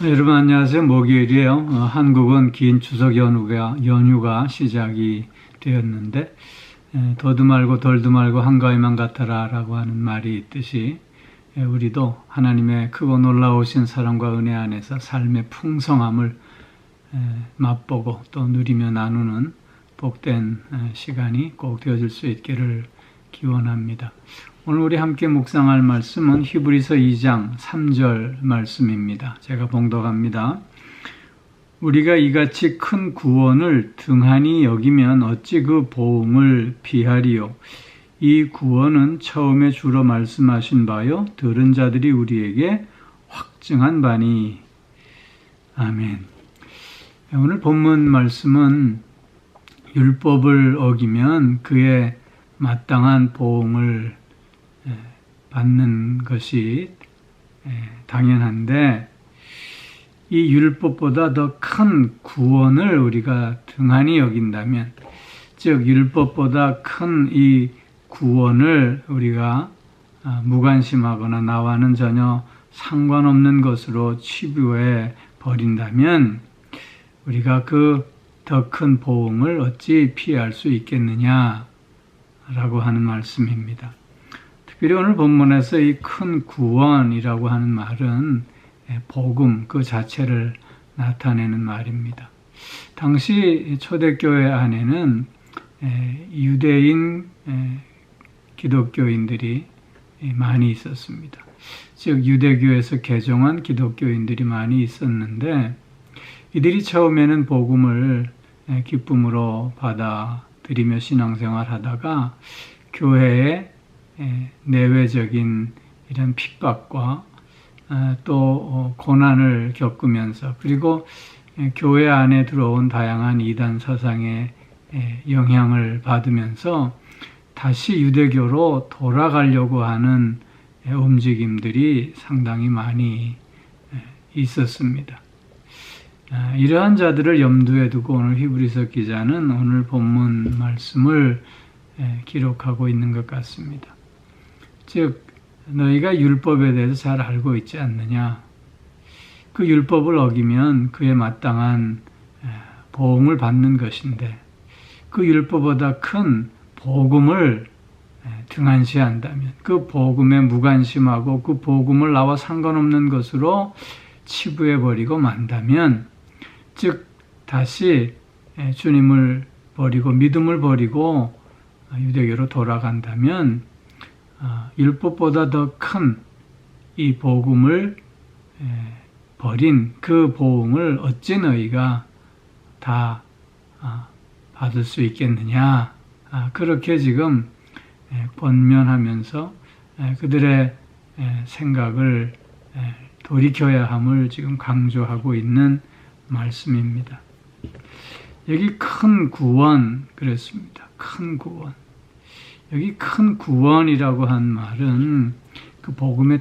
여러분 안녕하세요. 목요일이에요. 한국은 긴 추석 연휴가 시작이 되었는데 더도 말고 덜도 말고 한가위만 같아라 라고 하는 말이 있듯이 우리도 하나님의 크고 놀라우신 사랑과 은혜 안에서 삶의 풍성함을 맛보고 또 누리며 나누는 복된 시간이 꼭 되어질 수 있기를 기원합니다. 오늘 우리 함께 묵상할 말씀은 히브리서 2장 3절 말씀입니다. 제가 봉독합니다. 우리가 이같이 큰 구원을 등한히 여기면 어찌 그 보응을 비하리요. 이 구원은 처음에 주로 말씀하신 바요 들은 자들이 우리에게 확증한 바니. 아멘. 오늘 본문 말씀은 율법을 어기면 그의 마땅한 보응을 받는 것이 당연한데 이 율법보다 더 큰 구원을 우리가 등한히 여긴다면, 즉 율법보다 큰 이 구원을 우리가 무관심하거나 나와는 전혀 상관없는 것으로 치부해 버린다면 우리가 그 더 큰 보응을 어찌 피할 수 있겠느냐라고 하는 말씀입니다. 특별히 오늘 본문에서 이 큰 구원이라고 하는 말은 복음 그 자체를 나타내는 말입니다. 당시 초대교회 안에는 유대인 기독교인들이 많이 있었습니다. 즉 유대교에서 개종한 기독교인들이 많이 있었는데 이들이 처음에는 복음을 기쁨으로 받아들이며 신앙생활 하다가 교회의 내외적인 이런 핍박과 또 고난을 겪으면서, 그리고 교회 안에 들어온 다양한 이단 사상의 영향을 받으면서 다시 유대교로 돌아가려고 하는 움직임들이 상당히 많이 있었습니다. 이러한 자들을 염두에 두고 오늘 히브리서 기자는 오늘 본문 말씀을 기록하고 있는 것 같습니다. 즉 너희가 율법에 대해서 잘 알고 있지 않느냐. 그 율법을 어기면 그에 마땅한 보응을 받는 것인데 그 율법보다 큰 복음을 등한시한다면, 그 복음에 무관심하고 그 복음을 나와 상관없는 것으로 치부해버리고 만다면, 즉 다시 주님을 버리고 믿음을 버리고 유대교로 돌아간다면 율법보다 더 큰 이 복음을 버린 그 보응을 어찌 너희가 다 받을 수 있겠느냐. 그렇게 지금 권면하면서 그들의 생각을 돌이켜야 함을 지금 강조하고 있는 말씀입니다. 여기 큰 구원 그랬습니다. 큰 구원. 여기 큰 구원이라고 한 말은 그 복음의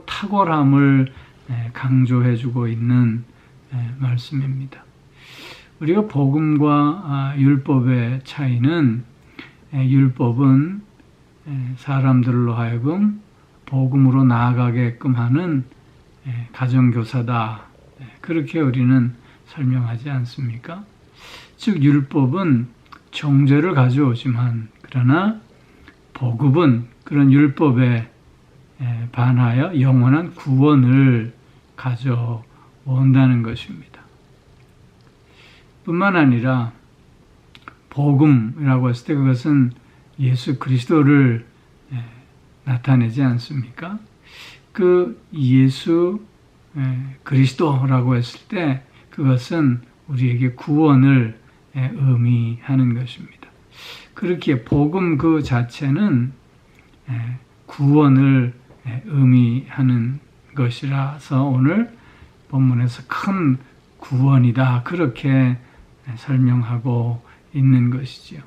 탁월함을 강조해주고 있는 말씀입니다. 우리가 복음과 율법의 차이는, 율법은 사람들로 하여금 복음으로 나아가게끔 하는 가정교사다. 그렇게 우리는 설명하지 않습니까? 즉 율법은 정죄를 가져오지만, 그러나 복음은 그런 율법에 반하여 영원한 구원을 가져온다는 것입니다. 뿐만 아니라 복음이라고 했을 때 그것은 예수 그리스도를 나타내지 않습니까? 그 예수 그리스도라고 했을 때 그것은 우리에게 구원을 의미하는 것입니다. 그렇기에 복음 그 자체는 구원을 의미하는 것이라서 오늘 본문에서 큰 구원이다, 그렇게 설명하고 있는 것이지요.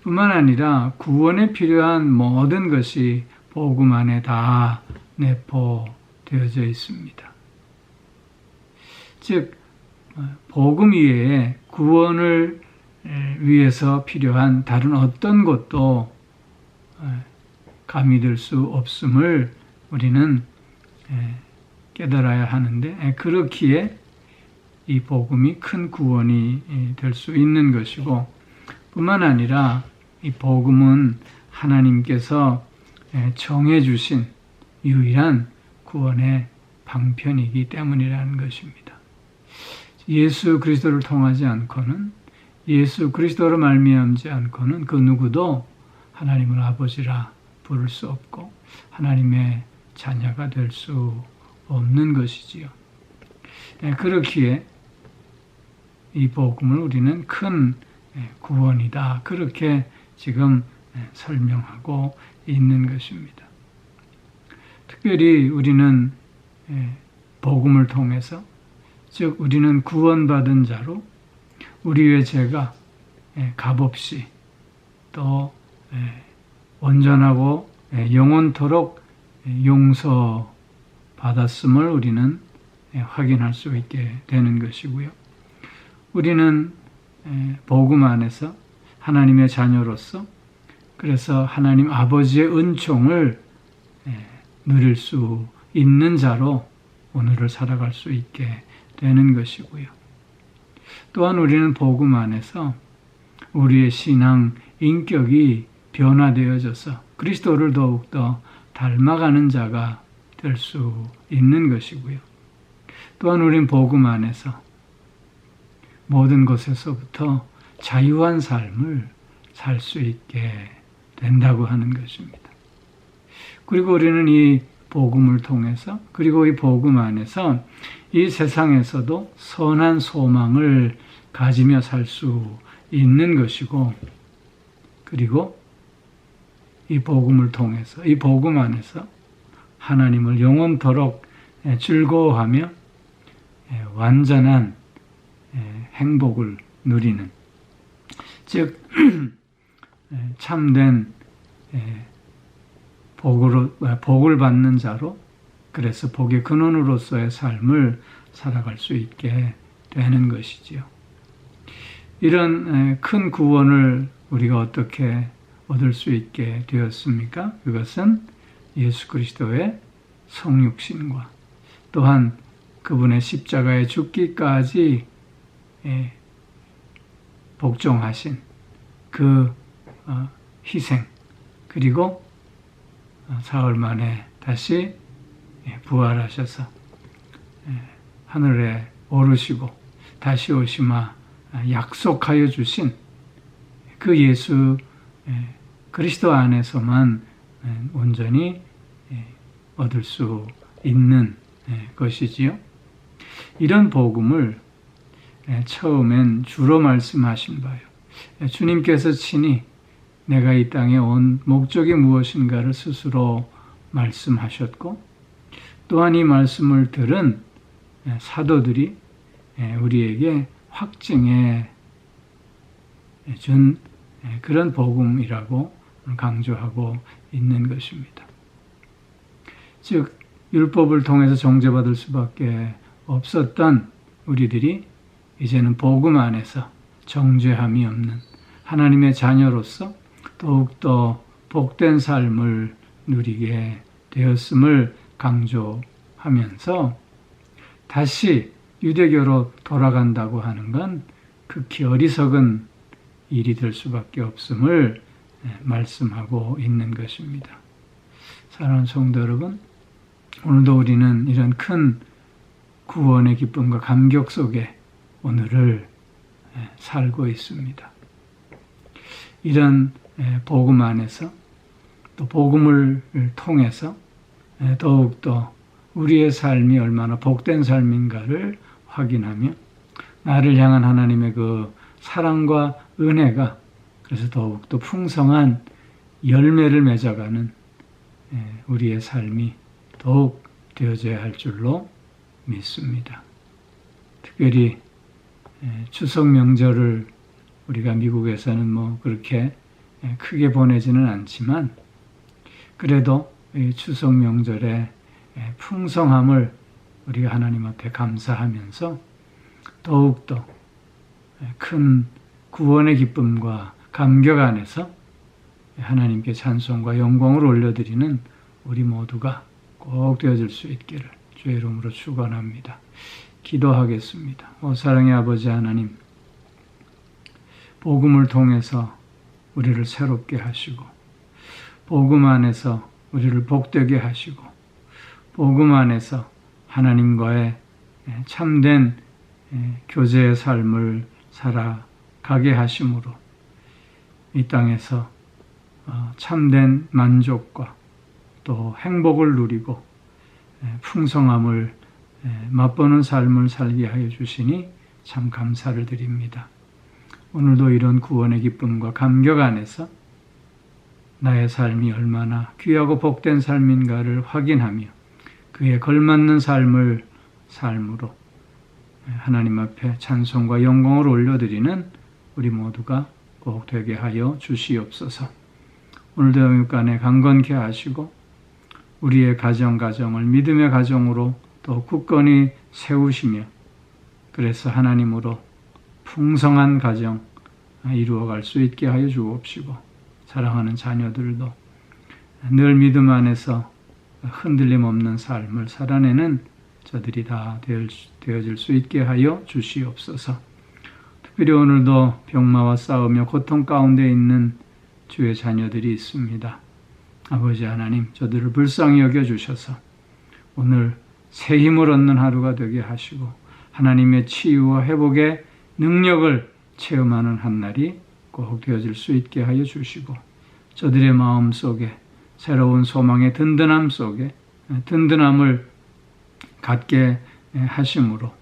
뿐만 아니라 구원에 필요한 모든 것이 복음 안에 다 내포되어져 있습니다. 즉 복음 이외에 구원을 위해서 필요한 다른 어떤 것도 감히 될 수 없음을 우리는 깨달아야 하는데 그렇기에 이 복음이 큰 구원이 될 수 있는 것이고 뿐만 아니라 이 복음은 하나님께서 정해주신 유일한 구원의 방편이기 때문이라는 것입니다. 예수 그리스도를 통하지 않고는 예수 그리스도로 말미암지 않고는 그 누구도 하나님을 아버지라 부를 수 없고 하나님의 자녀가 될 수 없는 것이지요. 그렇기에 이 복음을 우리는 큰 구원이다. 그렇게 지금 설명하고 있는 것입니다. 특별히 우리는 복음을 통해서 즉 우리는 구원받은 자로 우리의 죄가 값없이 또 온전하고 영원토록 용서받았음을 우리는 확인할 수 있게 되는 것이고요. 우리는 복음 안에서 하나님의 자녀로서 그래서 하나님 아버지의 은총을 누릴 수 있는 자로 오늘을 살아갈 수 있게 되는 것이고요. 또한 우리는 복음 안에서 우리의 신앙 인격이 변화되어져서 그리스도를 더욱더 닮아가는 자가 될 수 있는 것이고요. 또한 우리는 복음 안에서 모든 것에서부터 자유한 삶을 살 수 있게 된다고 하는 것입니다. 그리고 우리는 이 복음을 통해서 그리고 이 복음 안에서 이 세상에서도 선한 소망을 가지며 살 수 있는 것이고 그리고 이 복음을 통해서 이 복음 안에서 하나님을 영원토록 즐거워하며 완전한 행복을 누리는 즉 참된 복을 받는 자로 그래서 복의 근원으로서의 삶을 살아갈 수 있게 되는 것이지요. 이런 큰 구원을 우리가 어떻게 얻을 수 있게 되었습니까? 그것은 예수 그리스도의 성육신과 또한 그분의 십자가에 죽기까지 복종하신 그 희생 그리고 사흘 만에 다시 부활하셔서 하늘에 오르시고 다시 오시마 약속하여 주신 그 예수 그리스도 안에서만 온전히 얻을 수 있는 것이지요. 이런 복음을 처음엔 주로 말씀하신 바요. 주님께서 친히 내가 이 땅에 온 목적이 무엇인가를 스스로 말씀하셨고 또한 이 말씀을 들은 사도들이 우리에게 확증해 준 그런 복음이라고 강조하고 있는 것입니다. 즉 율법을 통해서 정죄받을 수밖에 없었던 우리들이 이제는 복음 안에서 정죄함이 없는 하나님의 자녀로서 더욱더 복된 삶을 누리게 되었음을 강조하면서 다시 유대교로 돌아간다고 하는 건 극히 어리석은 일이 될 수밖에 없음을 말씀하고 있는 것입니다. 사랑하는 성도 여러분, 오늘도 우리는 이런 큰 구원의 기쁨과 감격 속에 오늘을 살고 있습니다. 이런 복음 안에서 또 복음을 통해서 더욱더 우리의 삶이 얼마나 복된 삶인가를 확인하며 나를 향한 하나님의 그 사랑과 은혜가 그래서 더욱더 풍성한 열매를 맺어가는 우리의 삶이 더욱 되어져야 할 줄로 믿습니다. 특별히 추석 명절을 우리가 미국에서는 뭐 그렇게 크게 보내지는 않지만 그래도 이 추석 명절의 풍성함을 우리가 하나님 앞에 감사하면서 더욱더 큰 구원의 기쁨과 감격 안에서 하나님께 찬송과 영광을 올려드리는 우리 모두가 꼭 되어질 수 있기를 주의 이름으로 축원합니다. 기도하겠습니다. 사랑의 아버지 하나님, 복음을 통해서 우리를 새롭게 하시고 복음 안에서 우리를 복되게 하시고 복음 안에서 하나님과의 참된 교제의 삶을 살아가게 하심으로 이 땅에서 참된 만족과 또 행복을 누리고 풍성함을 맛보는 삶을 살게 하여 주시니 참 감사를 드립니다. 오늘도 이런 구원의 기쁨과 감격 안에서 나의 삶이 얼마나 귀하고 복된 삶인가를 확인하며 그에 걸맞는 삶으로 하나님 앞에 찬송과 영광을 올려드리는 우리 모두가 꼭 되게 하여 주시옵소서. 오늘도 영육간에 강건케 하시고 우리의 가정을 믿음의 가정으로 또 굳건히 세우시며 그래서 하나님으로 풍성한 가정 이루어갈 수 있게 하여 주옵시고 사랑하는 자녀들도 늘 믿음 안에서 흔들림 없는 삶을 살아내는 저들이 다 되어질 수 있게 하여 주시옵소서. 특별히 오늘도 병마와 싸우며 고통 가운데 있는 주의 자녀들이 있습니다. 아버지 하나님, 저들을 불쌍히 여겨주셔서 오늘 새 힘을 얻는 하루가 되게 하시고 하나님의 치유와 회복의 능력을 체험하는 한날이 꼭 되어질 수 있게 하여 주시고 저들의 마음 속에 새로운 소망의 든든함 속에 든든함을 갖게 하심으로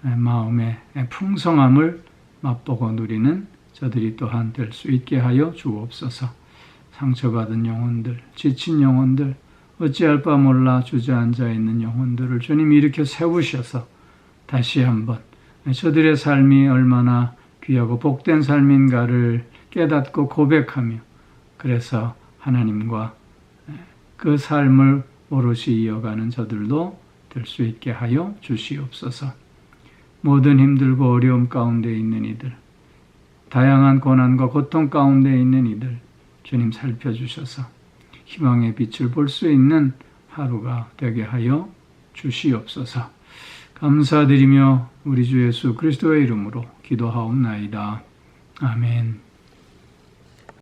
마음의 풍성함을 맛보고 누리는 저들이 또한 될 수 있게 하여 주옵소서. 상처받은 영혼들, 지친 영혼들, 어찌할 바 몰라 주저앉아 있는 영혼들을 주님 일으켜 세우셔서 다시 한번 저들의 삶이 얼마나 귀하고 복된 삶인가를 깨닫고 고백하며 그래서 하나님과 그 삶을 오롯이 이어가는 저들도 될 수 있게 하여 주시옵소서. 모든 힘들고 어려움 가운데 있는 이들, 다양한 고난과 고통 가운데 있는 이들 주님 살펴주셔서 희망의 빛을 볼 수 있는 하루가 되게 하여 주시옵소서. 감사드리며 우리 주 예수 그리스도의 이름으로 기도하옵나이다. 아멘.